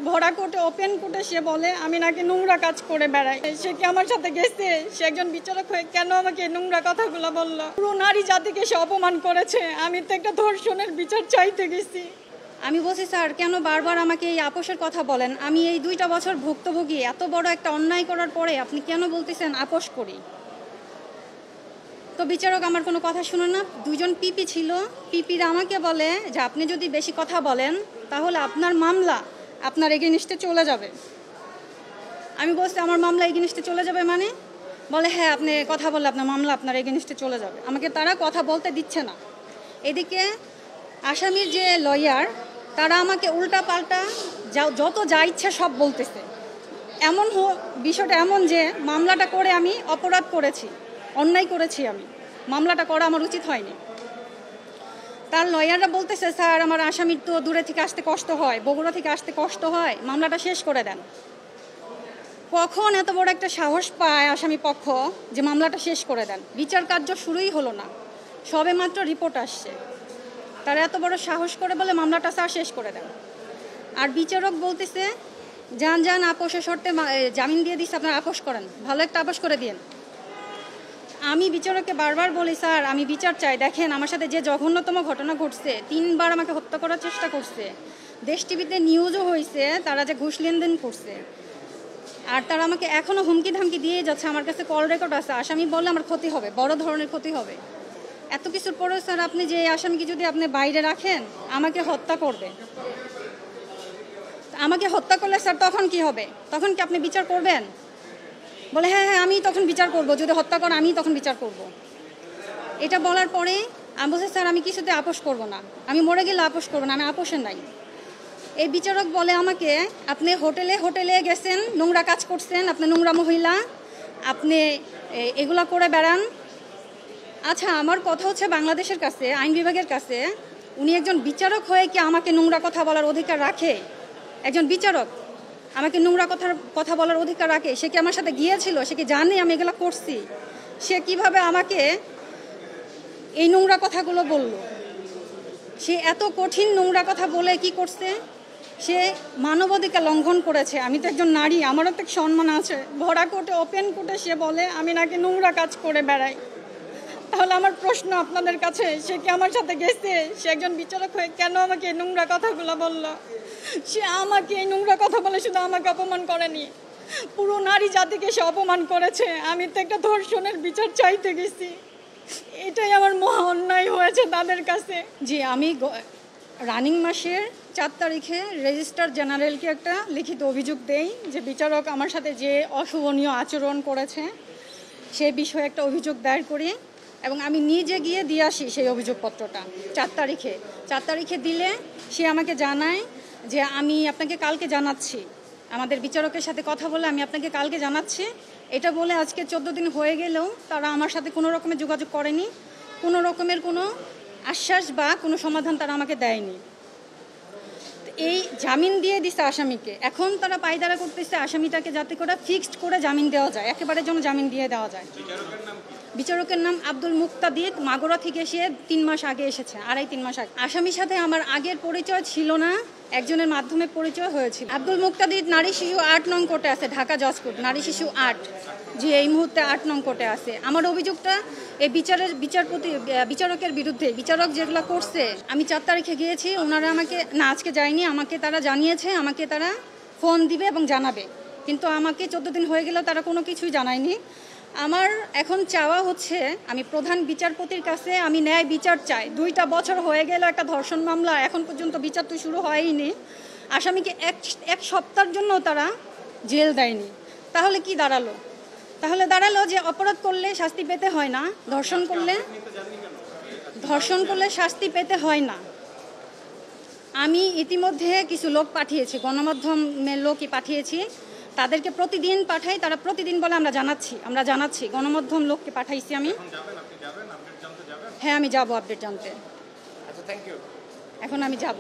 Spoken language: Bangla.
ভরা কোর্টে ওপেন কোর্টে সে বলে আমি নাকি নোংরা কাজ করে বেড়াই। সে কি আমার সাথে গেছে? সে একজন বিচারক হয়ে কেন আমাকে নোংরা কথাগুলো বললো? পুরো নারী জাতিকে সে অপমান করেছে। আমি তো একটা ধর্ষণের বিচার চাইতে গেছি। আমি বলছি স্যার কেন বারবার আমাকে এই আপোষের কথা বলেন? আমি এই 2টা বছর ভুক্তভোগী, এত বড় একটা অন্যায় করার পরে আপনি কেন বলতেছেন আপোষ করি? তো বিচারক আমার কোনো কথা শুনে না। 2জন পিপি ছিল, পিপিরা আমাকে বলে যে আপনি যদি বেশি কথা বলেন তাহলে আপনার মামলা আপনার এগেইনস্টে চলে যাবে। আমি বলছি আমার মামলা এগেইনস্টে চলে যাবে মানে? বলে হ্যাঁ আপনি কথা বললে আপনার মামলা আপনার এগেইনস্টে চলে যাবে। আমাকে তারা কথা বলতে দিচ্ছে না। এদিকে আসামির যে লয়ার তারা আমাকে উল্টা পাল্টা যত যা ইচ্ছা সব বলতেছে। বিষয়টা এমন যে মামলাটা করে আমি অপরাধ করেছি, অন্যায় করেছি, আমি মামলাটা করা আমার উচিত হয়নি। তার লয়াররা বলতেছে স্যার আমার আসামির তো দূরে থেকে আসতে কষ্ট হয়, বগুড়া থেকে আসতে কষ্ট হয়, মামলাটা শেষ করে দেন। কখন এত বড় একটা সাহস পায় আসামি পক্ষ যে মামলাটা শেষ করে দেন? বিচার কার্য শুরুই হলো না, সবে মাত্র রিপোর্ট আসছে, তারা এত বড় সাহস করে বলে মামলাটা স্যার শেষ করে দেন। আর বিচারক বলতেছে যান আপোষের শর্তে জামিন দিয়ে দিচ্ছে, আপনারা আপোষ করেন, ভালো একটা আপোষ করে দিন। আমি বিচারককে বারবার বলি স্যার আমি বিচার চাই, দেখেন আমার সাথে যে জঘন্যতম ঘটনা ঘটছে, 3বার আমাকে হত্যা করার চেষ্টা করছে, দেশ টিভিতে নিউজও হয়েছে তারা যে ঘুষ লেনদেন করছে, আর তারা আমাকে এখনও হুমকি ধামকি দিয়ে যাচ্ছে। আমার কাছে কল রেকর্ড আছে, আসামি বললে আমার ক্ষতি হবে, বড় ধরনের ক্ষতি হবে। এত কিছুর পরেও স্যার আপনি যে আসামিকে যদি আপনি বাইরে রাখেন আমাকে হত্যা করবে, আমাকে হত্যা করলে স্যার তখন কি হবে? তখন কি আপনি বিচার করবেন? বলে হ্যাঁ আমি তখন বিচার করব, যদি হত্যা করেন আমি তখন বিচার করব। এটা বলার পরে আমি বলছি স্যার আমি কিছুতে আপোষ করব না, আমি মরে গেলে আপোষ করবো না, আমি আপোষের নাই। এই বিচারক বলে আমাকে আপনি হোটেলে গেছেন, নোংরা কাজ করছেন, আপনি নোংরা মহিলা, আপনি এগুলা করে বেড়ান। আচ্ছা আমার কথা হচ্ছে বাংলাদেশের কাছে, আইন বিভাগের কাছে, উনি একজন বিচারক হয়ে কি আমাকে নোংরা কথা বলার অধিকার রাখে? একজন বিচারক আমাকে নোংরা কথা বলার অধিকার রাখে? সে কি আমার সাথে গিয়েছিল? সে কি জানে আমি এগুলো করছি? সে কিভাবে আমাকে এই নোংরা কথাগুলো বলল? সে এত কঠিন নোংরা কথা বলে কি করছে? সে মানবাধিকার লঙ্ঘন করেছে। আমি তো একজন নারী, আমারও তো সম্মান আছে। ভরা কোর্টে ওপেন কোর্টে সে বলে আমি নাকি নোংরা কাজ করে বেড়াই। তাহলে আমার প্রশ্ন আপনাদের কাছে, সে কি আমার সাথে গেছে? সে একজন বিচারক হয়ে কেন আমাকে এই নোংরা কথাগুলো বলল? সে আমাকে এই নোংরা কথা বলে শুধু আমাকে অপমান করেনি, পুরো নারী জাতিকে সে অপমান করেছে। আমি তো একটা ধর্ষণের বিচার চাইতে গেছি, এটাই আমার মহা অন্যায় হয়েছে তাদের কাছে। জি আমি রানিং মাসের 4 তারিখে রেজিস্ট্রার জেনারেলকে একটা লিখিত অভিযোগ দেই যে বিচারক আমার সাথে যে অশোভনীয় আচরণ করেছে সেই বিষয়ে একটা অভিযোগ দায়ের করি, এবং আমি নিজে গিয়ে দিয়ে আসি সেই অভিযোগপত্রটা 4 তারিখে দিলে সে আমাকে জানায় যে আমি আপনাকে কালকে জানাচ্ছি, আমাদের বিচারকের সাথে কথা বলে আমি আপনাকে কালকে জানাচ্ছি। এটা বলে আজকে 14 দিন হয়ে গেলেও তারা আমার সাথে কোনো রকমের যোগাযোগ করেনি, কোনো রকমের কোনো আশ্বাস বা কোনো সমাধান তারা আমাকে দেয়নি। এই জামিন দিয়ে দিছে আসামিকে, এখন তারা পায়দারা করতেছে আসামিটাকে যাতে করে ফিক্সড করে জামিন দেওয়া যায়, একেবারে যেন জামিন দিয়ে দেওয়া যায়। বিচারকের নাম আব্দুল মুক্তাদির, মাগুরা থেকে সে 3 মাস আগে এসেছে, 2.5-3 মাস আগে। আসামির সাথে আমার আগের পরিচয় ছিল না, একজনের মাধ্যমে পরিচয় হয়েছিল। আব্দুল মুক্তাদির নারী শিশু 8 নং কোর্টে আছে, ঢাকা জজ কোর্ট, নারী শিশু 8, যে এই মুহূর্তে 8 নং কোর্টে আছে। আমার অভিযোগটা এই বিচারকের বিরুদ্ধে। বিচারক যেগুলো করছে, আমি 4 তারিখে গিয়েছি, ওনারা আমাকে না আজকে যায়নি, আমাকে তারা জানিয়েছে আমাকে তারা ফোন দিবে এবং জানাবে, কিন্তু আমাকে 14 দিন হয়ে গেলেও তারা কোনো কিছুই জানায়নি। আমার এখন চাওয়া হচ্ছে আমি প্রধান বিচারপতির কাছে আমি ন্যায় বিচার চাই। 2টা বছর হয়ে গেল একটা ধর্ষণ মামলা, এখন পর্যন্ত বিচার তো শুরু হয়নি। আসামিকে এক সপ্তাহের জন্য তারা জেল দেয়নি। তাহলে কি দাঁড়ালো? দাঁড়ালো যে অপরাধ করলে শাস্তি পেতে হয় না, ধর্ষণ করলে শাস্তি পেতে হয় না। আমি ইতিমধ্যে কিছু লোক পাঠিয়েছি, গণমাধ্যমের লোকই পাঠিয়েছি, তাদেরকে প্রতিদিন পাঠাই, তারা প্রতিদিন বলে আমরা জানাচ্ছি। গণমাধ্যম লোককে পাঠাইছি আমি। হ্যাঁ আমি যাব আপডেট জানতে। এখন আমি যাব।